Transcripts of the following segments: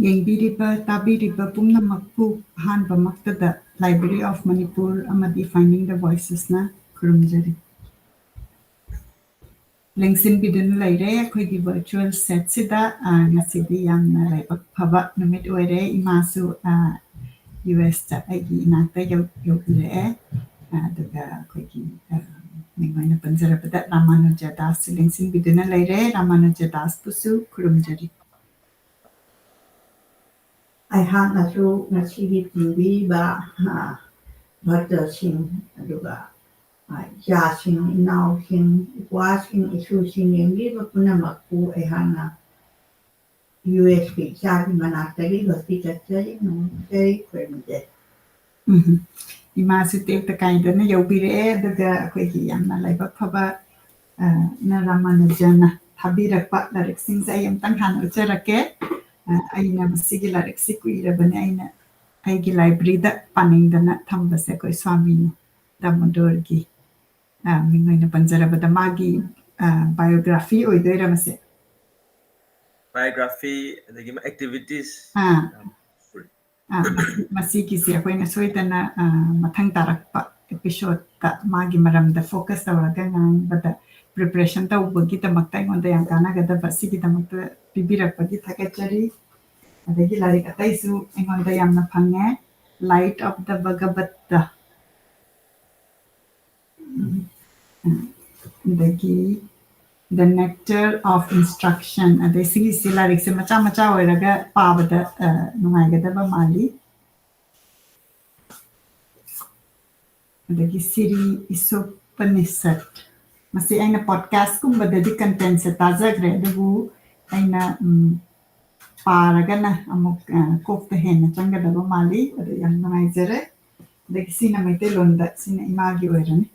ꯌꯦꯡꯕꯤꯔꯤꯕ ꯇꯥꯕꯤꯔꯤꯕ ꯄꯨꯝꯅꯃꯛꯄꯨ ꯑꯍꯥꯟꯕꯃꯛꯇꯗ library of Manipur ꯑꯃꯗꯤ ꯐꯥꯏꯟꯗꯤꯡ ꯗ ꯚꯣꯏꯁꯦꯁꯅ ꯈꯨꯔꯨꯝꯖꯔꯤ ꯂꯦꯡꯁꯤꯟꯕꯤꯗꯨꯅ ꯂꯩꯔꯦ ꯑꯩꯈꯣꯏꯒꯤ ꯚꯔꯆꯨꯋꯦꯜ ꯁꯦꯠꯁꯤꯗ ꯉꯁꯤꯗꯤ ꯌꯥꯝꯅ ꯂꯥꯏꯕꯛ ꯐꯕ ꯅꯨꯃꯤꯠ ꯑꯣꯏꯔꯦ ꯏꯃꯥꯁꯨ ꯌꯨ ꯑꯦꯁꯇ ꯑꯩꯒꯤ ꯏꯅꯥꯛꯇ ꯌꯧꯕꯤꯔꯛꯑꯦ ꯑꯗꯨꯒ ꯑꯩꯈꯣꯏꯒꯤ ꯃꯤꯡ ꯑꯣꯏꯅ ꯄꯟꯖꯔꯕꯗ ꯔꯥꯃꯥꯅꯨꯖ ꯗꯥꯁꯁꯨ ꯂꯦꯡꯁꯤꯟꯕꯤꯗꯨꯅ ꯂꯩꯔꯦ ꯔꯥꯃꯥꯅꯨꯖ ꯗꯥꯁꯄꯨꯁꯨ ꯈꯨꯔꯨꯝꯖꯔꯤ ꯑꯩꯍꯥꯛꯅꯁꯨ ꯉꯁꯤꯒꯤ ꯄꯤꯕꯤꯕ ꯚꯛꯇꯁꯤꯡ ꯑꯗꯨꯒ ꯏꯆꯥꯁꯤꯡ ꯏꯅꯥꯎꯁꯤꯡ ꯏꯄ꯭ꯋꯥꯁꯤꯡ ꯏꯁꯨꯁꯤꯡ ꯌꯦꯡꯕꯤꯕ ꯄꯨꯝꯅꯃꯛꯄꯨ ꯑꯩꯍꯥꯛꯅ ꯌꯨ ꯑꯦꯁꯀꯤ ꯏꯆꯥꯒꯤ ꯃꯅꯥꯛꯇꯒꯤ ꯂꯣꯠꯄꯤ ꯆꯠꯆꯔꯤ ꯅꯨꯡꯖꯔꯤ ꯈꯨꯔꯨꯝꯖꯔꯤ ꯏꯃꯥꯁꯨ ꯇꯦꯛꯇ ꯀꯥꯏꯗꯅ ꯌꯧꯕꯤꯔꯛꯑꯦ ꯑꯗꯨꯒ ꯑꯩꯈꯣꯏꯒꯤ ꯌꯥꯝꯅ ꯂꯥꯏꯕꯛ ꯐꯕ ꯔꯥꯃꯥꯅꯨꯖꯅ ꯊꯥꯕꯤꯔꯛꯄ ꯂꯥꯏꯔꯤꯛꯁꯤꯡꯁꯦ ꯑꯩ ꯑꯃꯇꯪ ꯍꯥꯟꯅ ꯎꯠꯆꯔꯛꯀꯦ ꯑꯩꯅ ꯃꯁꯤꯒꯤ ꯂꯥꯏꯔꯤꯛꯁꯤ ꯀꯨꯏꯔꯕꯅꯤ ꯑꯩꯅ ꯑꯩꯒꯤ ꯂꯥꯏꯕ꯭ꯔꯦꯔꯤꯗ ꯄꯥꯅꯤꯡꯗꯅ ꯊꯝꯕꯁꯦ ꯑꯩꯈꯣꯏ ꯁ꯭ꯋꯥꯃꯤ ꯗꯥꯃꯣꯗꯣꯔꯒꯤ ꯃꯤꯡ ꯑꯣꯏꯅ ꯄꯟꯖꯔꯕꯗ ꯃꯥꯒꯤ ꯕꯥꯏꯑꯣꯒ꯭ꯔꯥꯐꯤ ꯑꯣꯏꯗꯣꯏꯔ ꯃꯁꯦ ꯕꯥꯏꯑꯣꯒ꯭ꯔꯥꯐꯤ ꯑꯗꯒꯤ ꯑꯦꯛꯇꯤꯚꯤꯇꯤꯁ ꯃꯁꯤꯒꯤꯁꯦ ꯑꯩꯈꯣꯏꯅ ꯁꯣꯏꯗꯅ ꯃꯊꯪ ꯇꯥꯔꯛꯄ ꯑꯦꯄꯤꯁꯣꯗꯇ ꯃꯥꯒꯤ ꯃꯔꯝꯗ ꯐꯣꯀꯁ ꯇꯧꯔꯒ ꯉꯥꯡꯕꯗ ꯄ꯭ꯔꯤꯄꯔꯦꯁꯟ ꯇꯧꯕꯒꯤꯗꯃꯛꯇ ꯑꯩꯉꯣꯟꯗ ꯌꯥꯝ ꯀꯥꯟꯅꯒꯗꯕ ꯁꯤꯒꯤꯗꯃꯛꯇ ꯄꯤꯕꯤꯔꯛꯄꯒꯤ ꯊꯥꯒꯠꯆꯔꯤ ꯑꯗꯒꯤ ꯂꯥꯏꯔꯤꯛ ꯑꯇꯩꯁꯨ ꯑꯩꯉꯣꯟꯗ ꯌꯥꯝꯅ ꯐꯪꯉꯦ ꯂꯥꯏꯠ ꯑꯣꯐ ꯗ ꯚꯒꯕꯠꯇ ꯑꯗꯒꯤ ꯗ ꯅꯦꯛꯇꯔ ꯑꯣꯐ ꯏꯟꯁꯇ꯭ꯔꯛꯁꯟ ꯑꯗꯩ ꯁꯤꯒꯤꯁꯤ ꯂꯥꯏꯔꯤꯛꯁꯦ ꯃꯆꯥ ꯃꯆꯥ ꯑꯣꯏꯔꯒ ꯄꯥꯕꯗ ꯅꯨꯡꯉꯥꯏꯒꯗꯕ ꯃꯥꯜꯂꯤ ꯑꯗꯒꯤ ꯁꯤꯔꯤ ꯏꯁꯣꯄꯅꯤꯁꯠ ꯃꯁꯤ ꯑꯩꯅ ꯄꯣꯗꯀꯥꯁꯀꯨꯝꯕꯗꯗꯤ ꯀꯟꯇꯦꯟꯁꯦ ꯇꯥꯖꯈ꯭ꯔꯦ ꯑꯗꯨꯕꯨ ꯑꯩꯅ ꯄꯥꯔꯒꯅ ꯑꯃꯨꯛ ꯀꯣꯛꯇ ꯍꯦꯟꯅ ꯆꯪꯒꯗꯕ ꯃꯥꯜꯂꯤ ꯑꯗꯨ ꯌꯥꯝ ꯅꯨꯡꯉꯥꯏꯖꯔꯦ ꯑꯗꯒꯤ ꯁꯤꯅ ꯃꯩꯇꯩꯂꯣꯟꯗ ꯁꯤꯅ ꯏꯃꯥꯒꯤ ꯑꯣꯏꯔꯅꯤ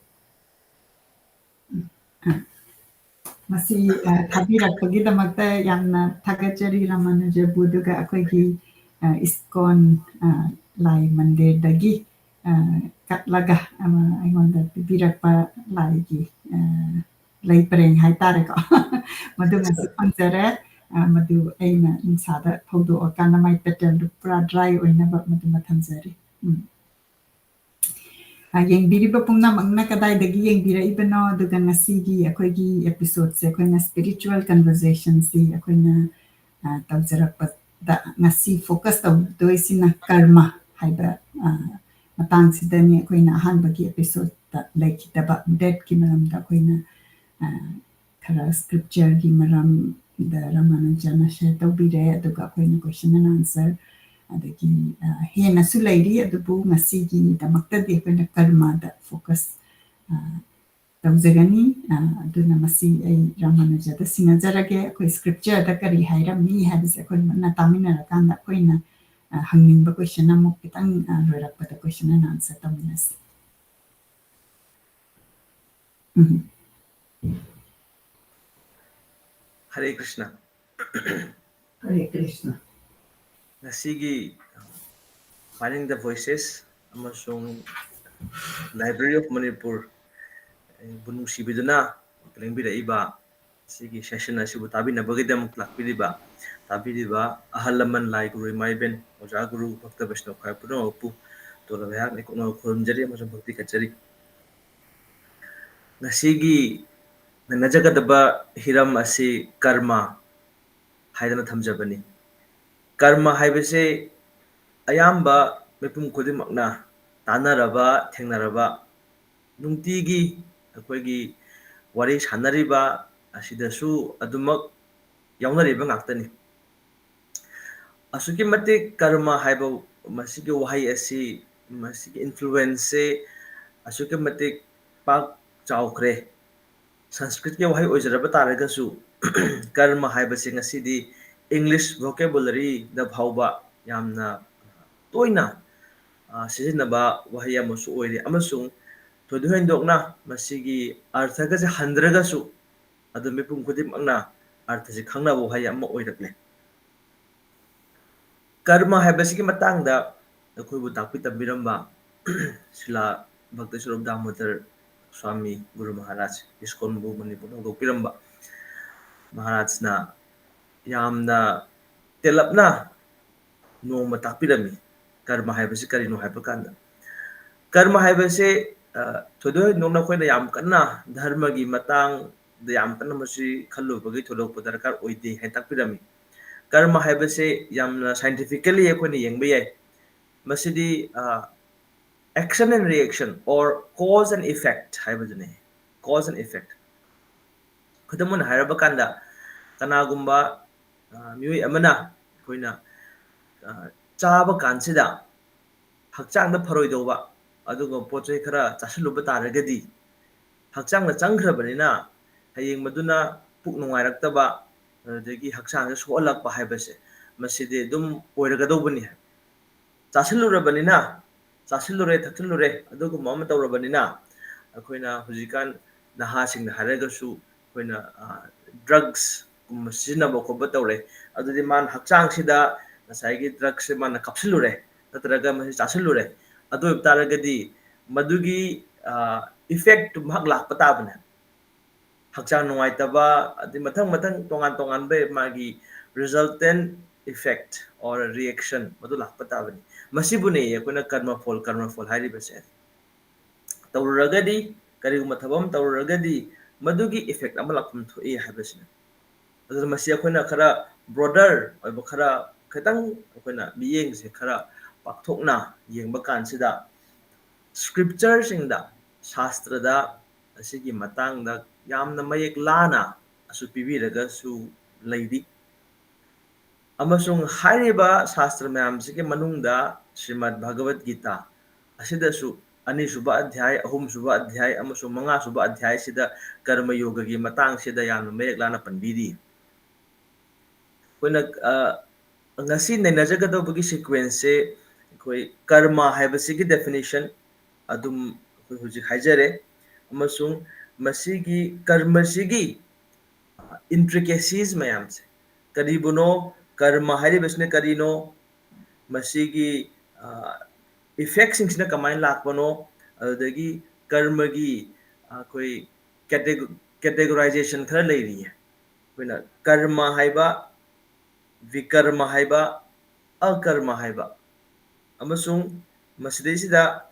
ꯃꯁꯤ ꯊꯥꯕꯤꯔꯛꯄꯒꯤꯗꯃꯛꯇ ꯌꯥꯝꯅ ꯊꯥꯒꯠꯆꯔꯤ ꯔꯥꯃꯥꯅꯨꯖꯕꯨ ꯑꯗꯨꯒ ꯑꯩꯈꯣꯏꯒꯤ ꯏꯁꯀꯣꯟ ꯂꯥꯏ ꯃꯟꯗꯤꯔꯗꯒꯤ ꯀꯠꯂꯒ ꯑꯩꯉꯣꯟꯗ ꯄꯤꯕꯤꯔꯛꯄ ꯂꯥꯏꯒꯤ ꯂꯩ ꯄꯔꯦꯡ ꯍꯥꯏꯇꯥꯔꯦꯀꯣ ꯃꯗꯨꯃꯁꯨ ꯐꯪꯖꯔꯦ ꯃꯗꯨ ꯑꯩꯅ ꯅꯨꯡꯁꯥꯗ ꯐꯧꯗꯣꯛꯑꯀꯥꯟꯗ ꯃꯥꯏ ꯄꯦꯇꯔꯟꯗꯨ ꯄꯨꯔꯥ ꯗ꯭ꯔꯥꯏ ꯑꯣꯏꯅꯕ ꯃꯗꯨꯃ ꯊꯝꯖꯔꯤ ꯌꯦꯡꯕꯤꯔꯤꯕ ꯄꯨꯝꯅꯃꯛꯅ ꯀꯗꯥꯏꯗꯒꯤ ꯌꯦꯡꯕꯤꯔꯛꯏꯕꯅꯣ ꯑꯗꯨꯒ ꯉꯁꯤꯒꯤ ꯑꯩꯈꯣꯏꯒꯤ ꯑꯦꯄꯤꯁꯣꯗꯁꯦ ꯑꯩꯈꯣꯏꯅ ꯁ꯭ꯄꯤꯔꯤꯆꯨꯋꯦꯜ ꯀꯟꯚꯔꯖꯦꯁꯟꯁꯤ ꯑꯩꯈꯣꯏꯅ ꯇꯧꯖꯔꯛꯄꯗ ꯉꯁꯤ ꯐꯣꯀꯁ ꯇꯧꯗꯣꯏꯁꯤꯅ ꯀꯔꯃ ꯍꯥꯏꯕ ꯃꯇꯥꯡꯁꯤꯗꯅꯤ ꯑꯩꯈꯣꯏꯅ ꯑꯍꯥꯟꯕꯒꯤ ꯑꯦꯄꯤꯁꯣꯗꯇ ꯂꯩꯈꯤꯗꯕ ꯗꯦꯠꯀꯤ ꯃꯔꯝꯗ ꯑꯩꯈꯣꯏꯅ ꯈꯔ ꯁ꯭ꯀ꯭ꯔꯤꯞꯆꯔꯒꯤ ꯃꯔꯝꯗ ꯔꯥꯃꯥꯅꯨꯖꯅ ꯁꯦꯌꯔ ꯇꯧꯕꯤꯔꯦ ꯑꯗꯨꯒ ꯑꯩꯈꯣꯏꯅ ꯀꯣꯏꯁꯟ ꯑꯦꯟ ꯑꯟꯁꯔ ꯑꯗꯒꯤ ꯍꯦꯟꯅꯁꯨ ꯂꯩꯔꯤ ꯑꯗꯨꯕꯨ ꯉꯁꯤꯒꯤꯗꯃꯛꯇꯗꯤ ꯑꯩꯈꯣꯏꯅ ꯀꯔꯃꯗ ꯐꯣꯀꯁ ꯇꯧꯖꯒꯅꯤ ꯑꯗꯨꯅ ꯃꯁꯤ ꯑꯩ ꯔꯥꯃꯥꯅꯨꯖꯗ ꯁꯤꯟꯅꯖꯔꯒꯦ ꯑꯩꯈꯣꯏ ꯁ꯭ꯀ꯭ꯔꯤꯞꯆꯔꯗ ꯀꯔꯤ ꯍꯥꯏꯔꯝꯃꯤ ꯍꯥꯏꯕꯁꯦ ꯑꯩꯈꯣꯏ ꯃꯨꯟꯅ ꯇꯥꯃꯤꯟꯅꯔꯀꯥꯟꯗ ꯑꯩꯈꯣꯏꯅ ꯍꯪꯅꯤꯡꯕ ꯀꯣꯏꯁꯟ ꯑꯃꯨꯛ ꯈꯤꯇꯪ ꯂꯣꯏꯔꯛꯄꯗ ꯀꯣꯏꯁꯟ ꯑꯦꯟ ꯑꯟꯁꯔ ꯇꯧꯃꯤꯟꯅꯁꯤ Hare Krishna. Hare Krishna. Nasigi Finding the Voices amasung Library of Manipur bunusibiduna kalingbiraiba sigi session asibu tabinabagidamuk lakpiriba tabiriba ahalaman lai guru maiben oja guru bhakta vaishnav khai puno opu tolayak nikono khurumjari amasung bhakti kachari nasigi najagadaba hiram asi karma haidana thamjabani karma haibase ayamba mipum khudimakna tanaraba thengnaraba nungtigi akoigi wari sanariba asidasu adumak yaunariba ngaktani asuki matik karma haiba masigi wahai asi masigi influence asuki matik pak chawkhre sanskrit ke wahai ojaraba taragasu karma haibase ngasidi english vocabulary da phauba yamna toina sizinaba wahai amasu oire amasung thoduhendokna masigi arthagase handragasu adu mipum khudimakna arthasi khangnabo wahai ama oirakle karma haibasigi matangda akhoibu takpi tambiramba sila bhakta swarup damodar swami guru maharaj iskon bu manipur hogokpiramba maharajna yamna telapna noma takpirami karma haibasi karino haiba kanda karma haibase thodo nongna khoina yam kanna dharma gi matang da yam kanna masi khallu bagi thodo padarkar oide hai takpirami karma haibase yamna scientifically ekhoina yengba yai masidi action and reaction or cause and effect haibajane cause and effect khudamuna hairaba kanda kanagumba miui amana khoina chaba kansida hakchang da pharoi doba adugo pochai khara chasilluba taragadi hakchang na changkhrabanina hayeng maduna puk nungairakta adagi hakchang da soalakpa haibase maside dum oiragadobani chasilurabanina chasilure thaksilure adugo mama tawrabanina akoina hujikan nahasing na haragasu akoina drugs kum sinaba khoba tawre adudi man hakchang sida nasaigi drugs se man kapsilure natraga masi chasilure adu taragadi madugi effect mahak lakpa tabana hakchang nungaitaba adi mathang mathang tongan tongan be magi resultant effect or reaction madu lakpa tabani masibune yakuna karma fall hairi base tawragadi kariguma thabam tawragadi madugi effect ama lakpum thoi habasina adu masi yakuna khara broader oiba khara khatang yakuna miyeng se khara pakthokna yengba kansida scripture singda shastra da asigi matang da yamna mayek lana asu pibiraga su leidi amasung hairiba shastra mayam sigi manungda Srimad Bhagavad Gita asidasu ani suba adhyay ahum suba adhyay amasung manga suba adhyay sida karma yoga gi matang sida yamna mayek lana panbiri koina ngasi nainajagadobagi sequence se koi karma haibasigi definition adum hujik haijare amasung masigi karma sigi intricacies mayam se karibuno karma hairibasne karino masigi effects singsina kamai lakpano adagi karma gi koi categorization khara leiri koina karma haiba vikarma haiba akarma haiba amasung masidai sida